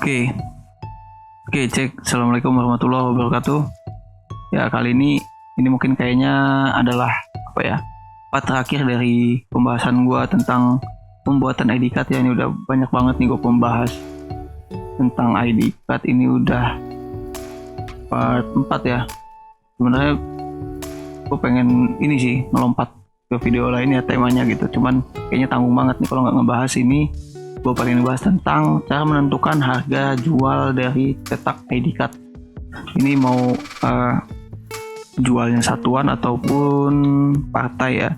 Oke, cek. Assalamualaikum warahmatullahi wabarakatuh. Ya, kali ini mungkin kayaknya adalah part terakhir dari pembahasan gue tentang pembuatan ID card ya. Ini udah banyak banget nih gue membahas tentang ID card. Ini udah part 4 ya. Sebenarnya gue pengen ini sih melompat ke video lain ya temanya gitu. Cuman kayaknya tanggung banget nih kalau nggak ngebahas ini. Gue pengen ngebahas tentang cara menentukan harga jual dari cetak ID card. Ini mau jualnya satuan ataupun partai ya.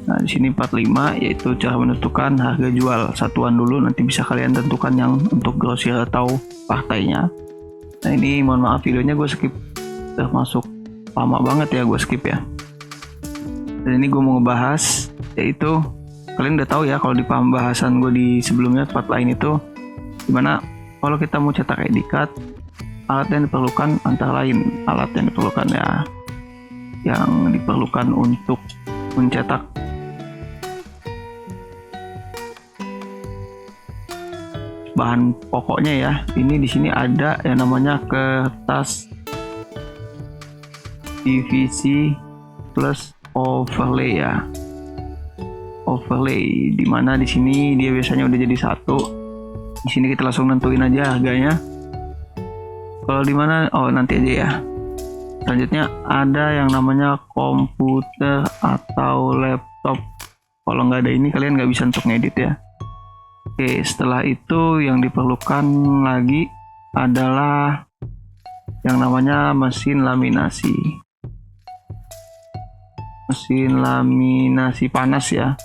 Nah, di sini part 5 yaitu cara menentukan harga jual satuan dulu, nanti bisa kalian tentukan yang untuk grosir atau partainya. Nah, ini mohon maaf videonya gue skip, termasuk lama banget ya gue skip ya. Dan ini gue mau ngebahas yaitu, kalian udah tahu ya kalau di pembahasan gue di sebelumnya part lain itu gimana kalau kita mau cetak ID card, alat yang diperlukan antara lain alat yang diperlukan ya, yang diperlukan untuk mencetak bahan pokoknya ya. Ini di sini ada yang namanya kertas PVC plus overlay ya. Overlay, dimana di sini dia biasanya udah jadi satu. Di sini kita langsung nentuin aja harganya. Kalau di mana, nanti aja ya. Selanjutnya ada yang namanya komputer atau laptop. Kalau nggak ada ini kalian nggak bisa untuk ngedit ya. Oke, setelah itu yang diperlukan lagi adalah yang namanya mesin laminasi. Mesin laminasi panas ya,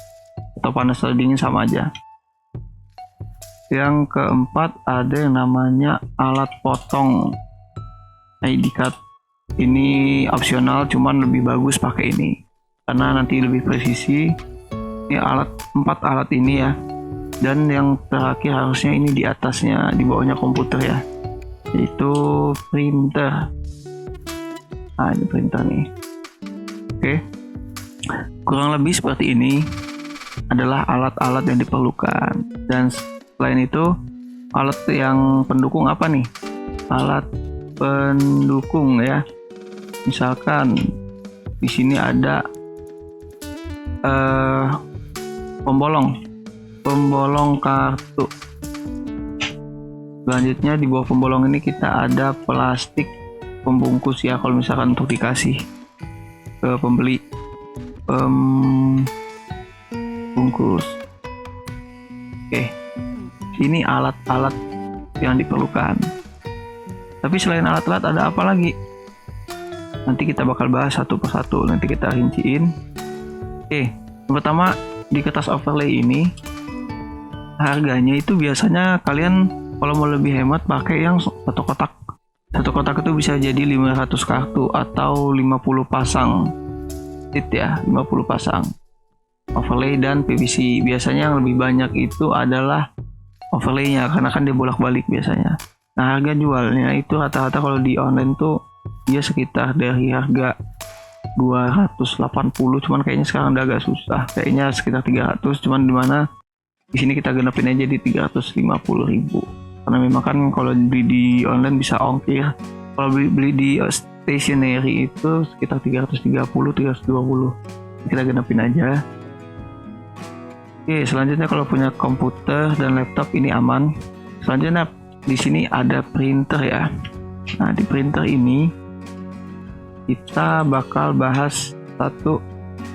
atau panas atau dingin sama aja. Yang keempat ada yang namanya alat potong ID card. Ini opsional, cuman lebih bagus pakai ini karena nanti lebih presisi. Ini 4 alat ini ya. Dan yang terakhir harusnya ini di atasnya, di bawahnya komputer ya, yaitu printer. Nah, ini printer nih. Oke, kurang lebih seperti ini adalah alat-alat yang diperlukan. Dan selain itu, alat yang pendukung apa nih? Alat pendukung ya. Misalkan di sini ada pembolong kartu. Selanjutnya di bawah pembolong ini kita ada plastik pembungkus ya, kalau misalkan untuk dikasih ke pembeli. Bungkus. Oke, ini alat-alat yang diperlukan. Tapi selain alat-alat ada apa lagi? Nanti kita bakal bahas satu persatu. Nanti kita rinciin. Oke, yang pertama di kertas overlay ini harganya itu biasanya kalian kalau mau lebih hemat pakai yang satu kotak. Satu kotak itu bisa jadi 500 kartu atau 50 pasang. Ya, 50 pasang overlay dan PVC. Biasanya yang lebih banyak itu adalah overlaynya karena kan dia bolak-balik biasanya. Nah, harga jualnya itu rata-rata kalau di online tuh dia sekitar dari harga 280, cuman kayaknya sekarang udah agak susah. Kayaknya sekitar 300, cuman dimana di sini kita genepin aja di 350.000. Karena memang kan kalau beli di online bisa ongkir. Kalau beli di stationery itu sekitar 330-320. Kita genepin aja. Oke, selanjutnya kalau punya komputer dan laptop ini aman. Selanjutnya di sini ada printer ya. Nah, di printer ini kita bakal bahas satu,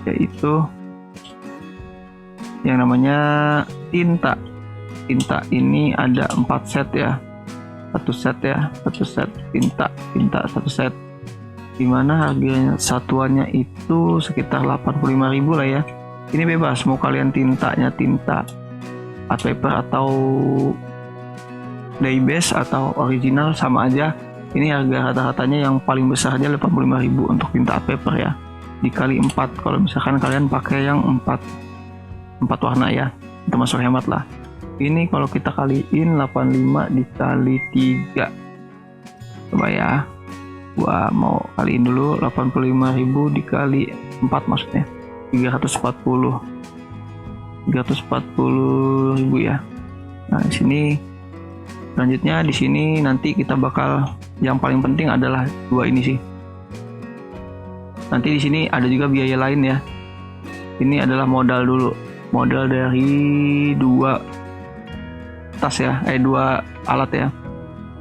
yaitu yang namanya tinta. Tinta ini ada 4 set ya. Satu set tinta 1 set. Dimana harganya satuannya itu sekitar 85.000 lah ya. Ini bebas mau kalian tintanya tinta art paper atau dye base atau original sama aja. Ini harga rata-ratanya yang paling besar aja 85.000 untuk tinta art paper ya. Dikali 4 kalau misalkan kalian pakai yang 4 warna ya. Itu masuk hemat lah. Ini kalau kita kaliin 85 dikali 3. Coba ya. Gua mau kaliin dulu 85.000 dikali 4 maksudnya 340.000 ya. Nah, di sini Selanjutnya di sini nanti kita bakal, yang paling penting adalah dua ini sih. Nanti di sini ada juga biaya lain ya. Ini adalah modal dulu, modal dari dua tas ya, dua alat ya.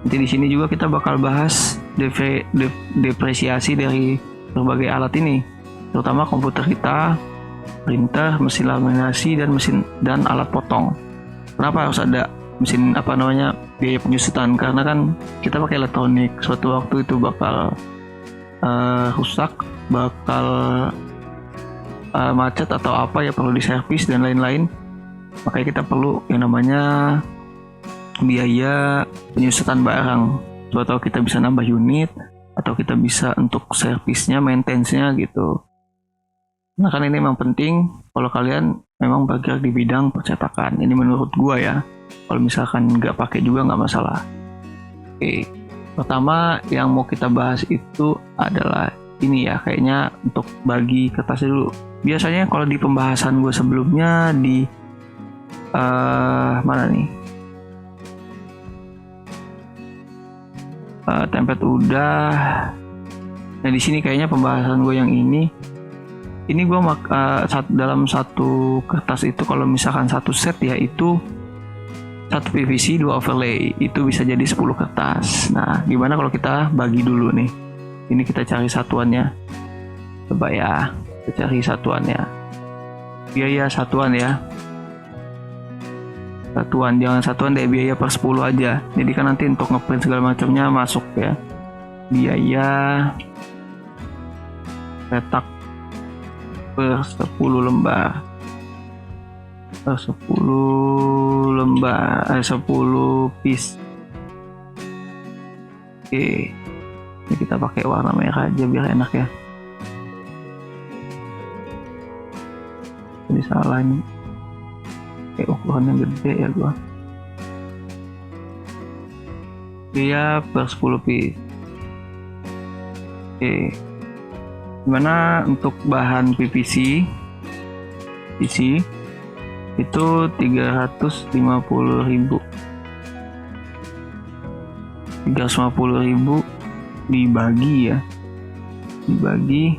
Nanti di sini juga kita bakal bahas depresiasi dari berbagai alat ini, terutama komputer kita, printer, mesin laminasi, dan alat potong. Kenapa harus ada mesin biaya penyusutan? Karena kan kita pakai elektronik, suatu waktu itu bakal rusak, bakal macet atau apa ya, perlu diservis dan lain-lain. Makanya kita perlu yang namanya biaya penyusutan barang. Suatu kita bisa nambah unit atau kita bisa untuk servisnya, maintenance-nya gitu. Nah kan ini memang penting kalau kalian memang bergerak di bidang percetakan. Ini menurut gua ya. Kalau misalkan nggak pakai juga nggak masalah. Oke, pertama yang mau kita bahas itu adalah ini ya, kayaknya untuk bagi kertasnya dulu. Biasanya kalau di pembahasan gue sebelumnya di mana nih? Template udah. Nah di sini kayaknya pembahasan gue yang ini gue dalam satu kertas itu, kalau misalkan satu set ya, itu satu PVC 2 overlay, itu bisa jadi 10 kertas. Nah gimana kalau kita bagi dulu nih? Ini kita cari satuannya, coba ya, kita cari satuannya, biaya satuan ya, satuan, jangan satuan deh, biaya per 10 aja. Jadi kan nanti untuk ngeprint segala macamnya masuk ya. Biaya cetak per 10 lembar, per 10 lembar, 10 piece. Oke, ini kita pakai warna merah aja biar enak ya. Jadi salah ini. Ukurannya gede ya gua. Dia per 10 piece. Oke. Gimana untuk bahan PVC? PVC itu 350.000. 350.000 dibagi ya, dibagi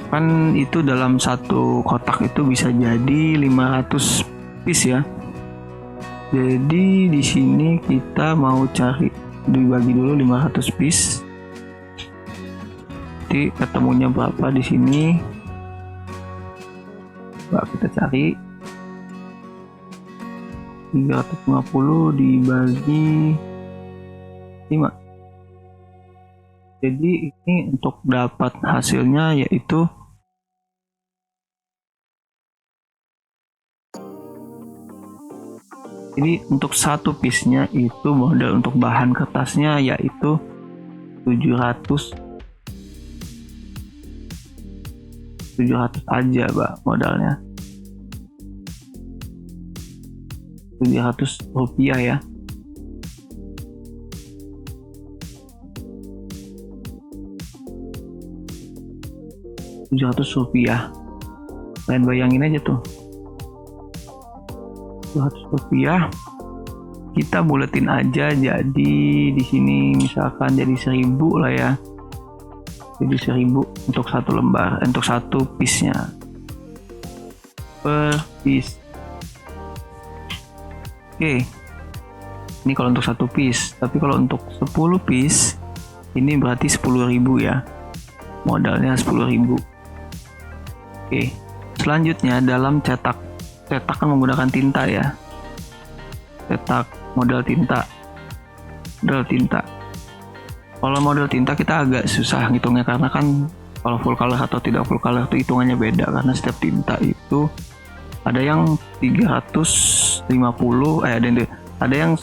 kan itu dalam satu kotak itu bisa jadi 500 piece ya. Jadi di sini kita mau cari, dibagi dulu 500 piece. Jadi ketemunya berapa di sini? Coba kita cari. 350 dibagi 5. Jadi ini untuk dapat hasilnya yaitu untuk satu piece-nya itu modal untuk bahan kertasnya yaitu 700 aja Pak, modalnya 700 rupiah ya. Rp700. Kalian bayangin aja tuh, Rp200. Kita buletin aja, jadi di sini misalkan jadi 1.000 lah ya. Jadi 1.000 untuk satu lembar, untuk satu piece-nya. Per piece. Oke. Ini kalau untuk satu piece, tapi kalau untuk 10 piece ini berarti 10.000 ya. Modalnya 10.000. Oke, selanjutnya dalam cetak kan menggunakan tinta ya. Cetak modal tinta. Kalau modal tinta kita agak susah ngitungnya karena kan kalau full color atau tidak full color itu hitungannya beda, karena setiap tinta itu ada yang 350, ada yang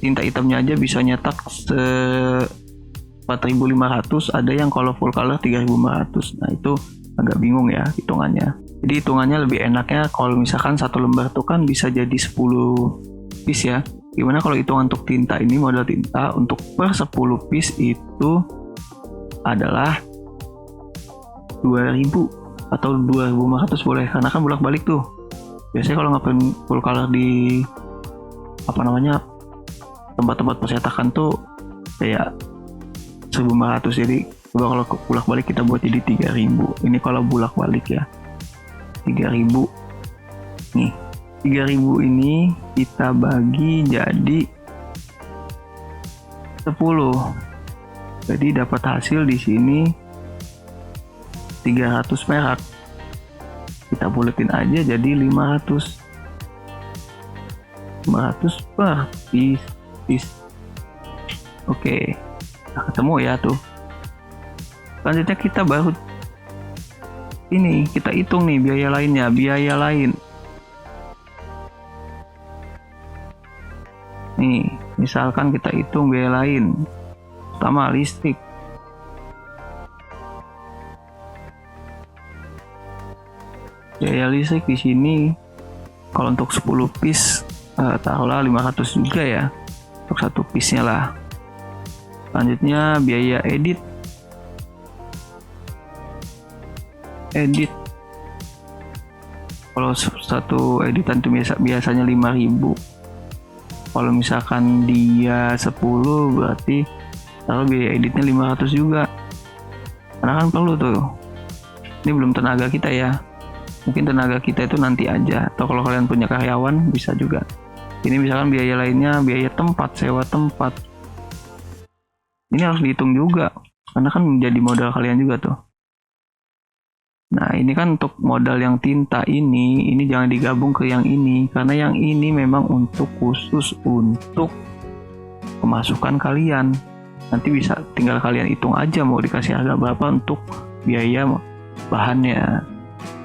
tinta hitamnya aja bisa nyetak 4.500, ada yang kalau full color 3.500. Nah itu agak bingung ya hitungannya. Jadi hitungannya lebih enaknya kalau misalkan satu lembar tuh kan bisa jadi 10 piece ya. Gimana kalau hitungan untuk tinta ini, modal tinta untuk per 10 piece itu adalah 2.000 atau 2.500 boleh, karena kan bolak-balik tuh. Biasanya kalau ngeprint full color di tempat-tempat persetakan tuh kayak 1.500, jadi coba kalau bolak balik kita buat jadi 3.000. Ini kalau bolak balik ya 3.000 nih. 3.000 ini kita bagi jadi 10, jadi dapat hasil di sini 300 perak. Kita buletin aja jadi 500 per piece. Oke, nah, ketemu ya tuh. Selanjutnya kita baru ini kita hitung nih biaya lainnya. Biaya lain nih, misalkan kita hitung biaya lain, pertama listrik. Biaya listrik di sini kalau untuk 10 piece taruhlah 500 juga ya untuk satu piece nya lah. Selanjutnya biaya edit kalau satu editan itu biasanya 5.000. Kalau misalkan dia 10 berarti taruh biaya editnya 500 juga, karena kan perlu tuh. Ini belum tenaga kita ya, mungkin tenaga kita itu nanti aja, atau kalau kalian punya karyawan bisa juga. Ini misalkan biaya lainnya, biaya tempat, sewa tempat, ini harus dihitung juga karena kan menjadi modal kalian juga tuh. Nah ini kan untuk modal yang tinta ini jangan digabung ke yang ini, karena yang ini memang untuk khusus untuk pemasukan kalian. Nanti bisa tinggal kalian hitung aja mau dikasih harga berapa untuk biaya bahannya.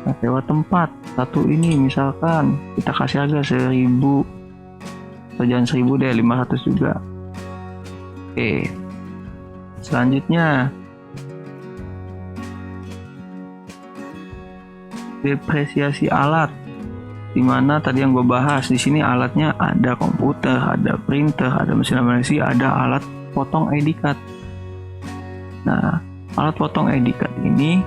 Nah, sewa tempat satu ini misalkan kita kasih harga 1.000, atau jangan 1.000 deh, 500 juga. Oke, selanjutnya depresiasi alat, dimana tadi yang gue bahas di sini alatnya ada komputer, ada printer, ada mesin laminasi, ada alat potong ID card. Nah alat potong ID card ini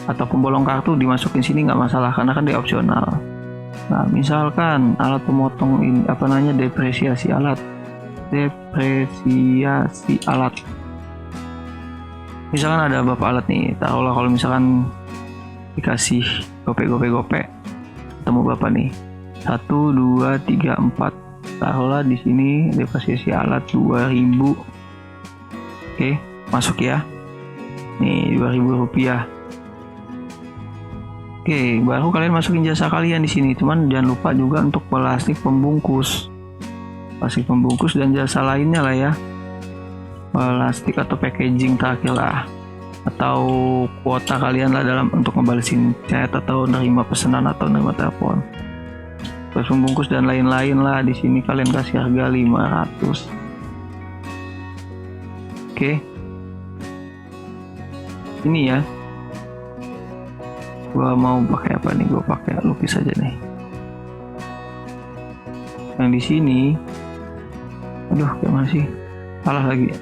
atau pembolong kartu dimasukin sini nggak masalah karena kan dia opsional. Nah misalkan alat pemotong ini depresiasi alat. Misalkan ada beberapa alat nih, taruhlah kalau misalkan dikasih gope ketemu berapa nih, 1, 2, 3, 4, taruhlah di sini depresiasi alat 2.000. Oke, masuk ya nih 2.000 rupiah. Oke, baru kalian masukin jasa kalian di sini. Cuman jangan lupa juga untuk plastik pembungkus dan jasa lainnya lah ya. Plastik atau packaging terakhir lah, atau kuota kalian lah dalam untuk ngebalesin chat atau nerima pesanan atau nerima telepon. Terus pembungkus dan lain-lain lah. Di sini kalian kasih harga 500. Oke. Ini ya. Gua mau pakai apa nih? Gua pakai lukis aja nih. Yang di sini, aduh, kayak masih salah lagi.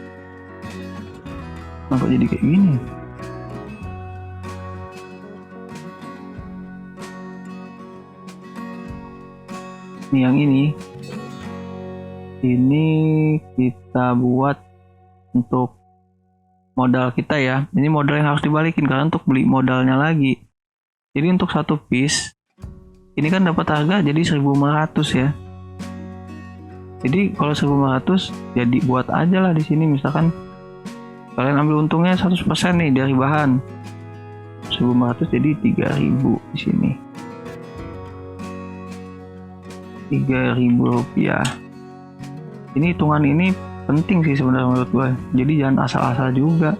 Kenapa jadi kayak gini? Nih yang ini kita buat untuk modal kita ya. Ini modal yang harus dibalikin karena untuk beli modalnya lagi. Jadi untuk satu piece ini kan dapat harga jadi 1.500 ya. Jadi kalau 1.500 jadi buat aja lah di sini, misalkan kalian ambil untungnya 100% nih dari bahan. 1.500 jadi 3.000 di sini. 3.000 rupiah. Ini hitungan ini penting sih sebenarnya menurut gue. Jadi jangan asal-asal juga.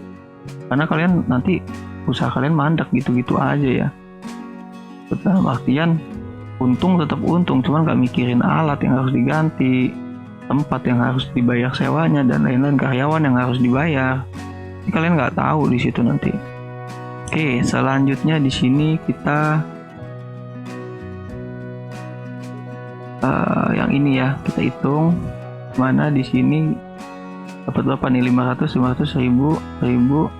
Karena kalian nanti usaha kalian mandek gitu-gitu aja ya. Dalam artian untung tetap untung, cuman gak mikirin alat yang harus diganti, tempat yang harus dibayar sewanya dan lain-lain, karyawan yang harus dibayar. Ini kalian nggak tahu di situ nanti. Oke, selanjutnya di sini kita yang ini ya kita hitung. Mana di sini dapat berapa nih? 500, 1.000.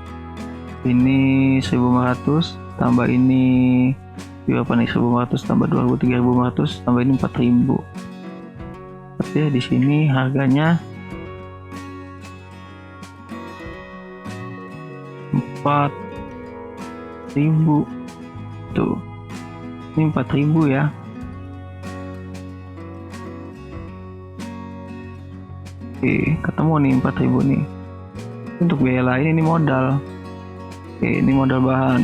Ini 1.500 tambah ini berapa nih? 1.500 tambah 2.000, 3.500 tambah ini 4.000. Oke, di sini harganya 4.000 tuh. Ini 4.000 ya. Oke, ketemu nih 4.000 nih. Untuk biaya lain ini modal. Oke, ini modal bahan.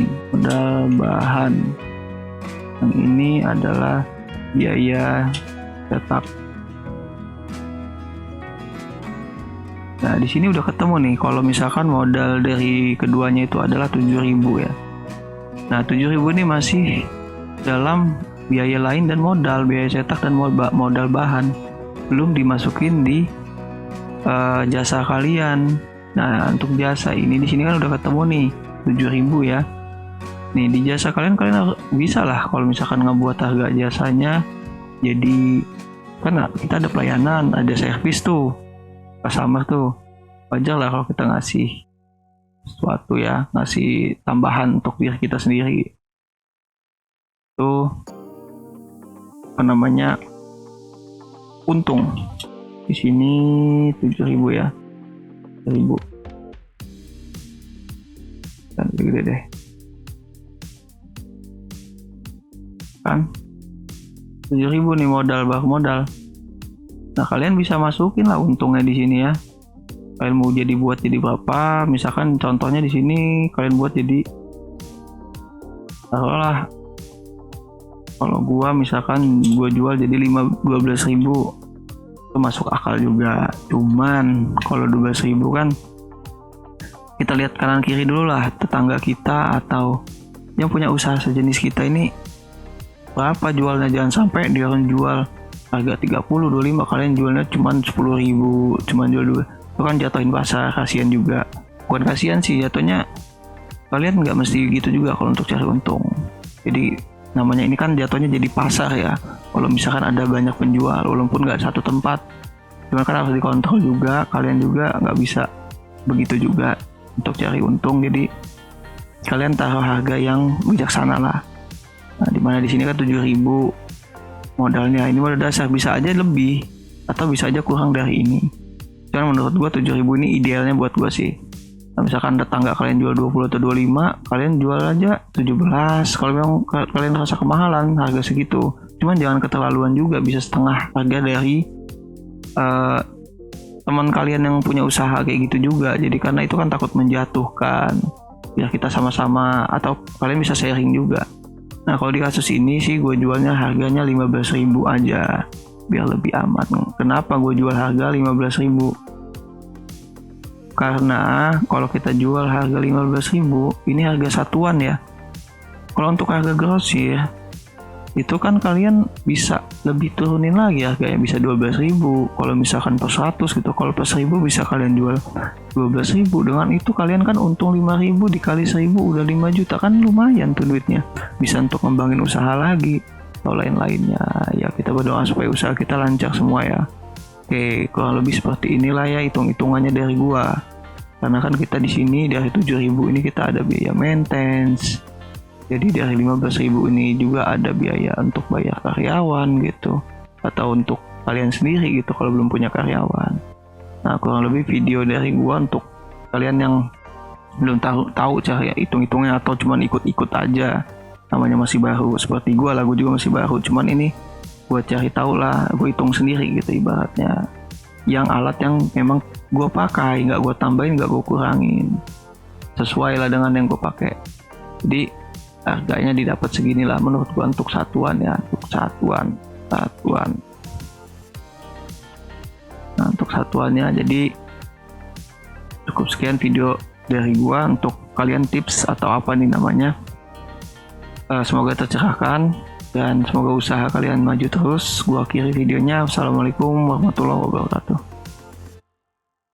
Yang ini adalah biaya cetak. Nah, di sini udah ketemu nih kalau misalkan modal dari keduanya itu adalah 7.000 ya. Nah, 7.000 ini masih dalam biaya lain dan modal, biaya cetak dan modal bahan. Belum dimasukin di jasa kalian. Nah, untuk jasa ini di sini kan udah ketemu nih 7.000 ya. Nih di jasa kalian bisa lah kalau misalkan ngebuat harga jasanya. Jadi kan kita ada pelayanan, ada servis tuh, customer tuh. Wajar lah kalau kita ngasih sesuatu ya, ngasih tambahan untuk diri kita sendiri. Tuh apa namanya, untung. Di sini 7.000 ya. 1.000. Dan gede deh. Kan 7.000 nih baku modal. Nah, kalian bisa masukin lah untungnya di sini ya. Kalian mau buat jadi berapa? Misalkan contohnya di sini kalian buat jadi, taruhlah kalau gua misalkan gua jual jadi 12.000, itu masuk akal juga. Cuman kalau 12.000 kan kita lihat kanan kiri dulu lah, tetangga kita atau yang punya usaha sejenis kita ini berapa jualnya. Jangan sampai dia orang jual harga 30, 25, kalian jualnya cuma 10.000, cuma jual 2. Itu kan jatuhin pasar, kasihan juga. Bukan kasihan sih, jatuhnya kalian nggak mesti gitu juga kalau untuk cari untung. Jadi namanya ini kan jatuhnya jadi pasar ya. Kalau misalkan ada banyak penjual, walaupun nggak satu tempat, cuma kan harus dikontrol juga. Kalian juga nggak bisa begitu juga untuk cari untung. Jadi kalian taruh harga yang bijaksana lah. Nah, dimana di sini kan 7.000 modalnya, ini modal dasar, bisa aja lebih atau bisa aja kurang dari ini. Cuman menurut gua 7.000 ini idealnya buat gua sih. Nah, misalkan tetangga kalian jual 20 atau 25, kalian jual aja 17. Kalau memang kalian rasa kemahalan harga segitu, cuman jangan keterlaluan juga, bisa setengah harga dari teman kalian yang punya usaha kayak gitu juga. Jadi karena itu kan takut menjatuhkan, biar kita sama-sama, atau kalian bisa sharing juga. Nah, kalau di kasus ini sih gue jualnya harganya 15.000 aja biar lebih aman. Kenapa gue jual harga 15.000? Karena kalau kita jual harga 15.000, ini harga satuan ya. Kalau untuk harga grosir itu kan kalian bisa lebih turunin lagi harganya, bisa 12.000. Kalau misalkan per 100 gitu, kalau per 1.000 bisa kalian jual 12.000. Dengan itu kalian kan untung 5.000 dikali 1.000 udah 5 juta, kan lumayan tuh duitnya. Bisa untuk ngembangin usaha lagi atau lain-lainnya. Ya kita berdoa supaya usaha kita lancar semua ya. Oke, kurang lebih seperti inilah ya hitung-hitungannya dari gua. Karena kan kita di sini dari 7.000 ini kita ada biaya maintenance. Jadi dari 15.000 ini juga ada biaya untuk bayar karyawan gitu, atau untuk kalian sendiri gitu kalau belum punya karyawan. Nah, kurang lebih video dari gua untuk kalian yang belum tahu cara hitung-hitungnya atau cuman ikut-ikut aja, namanya masih baru seperti gua lah. Gua juga masih baru, cuman ini gua cari tahu lah, gua hitung sendiri gitu ibaratnya. Yang alat yang memang gua pakai, nggak gua tambahin, nggak gua kurangin, sesuai lah dengan yang gua pakai. Jadi harganya didapat segini lah menurut gua untuk satuan ya, untuk satuan. Nah, untuk satuannya, jadi cukup sekian video dari gua untuk kalian, tips atau apa nih namanya. Semoga tercerahkan dan semoga usaha kalian maju terus. Gua akhiri videonya. Wassalamualaikum warahmatullahi wabarakatuh.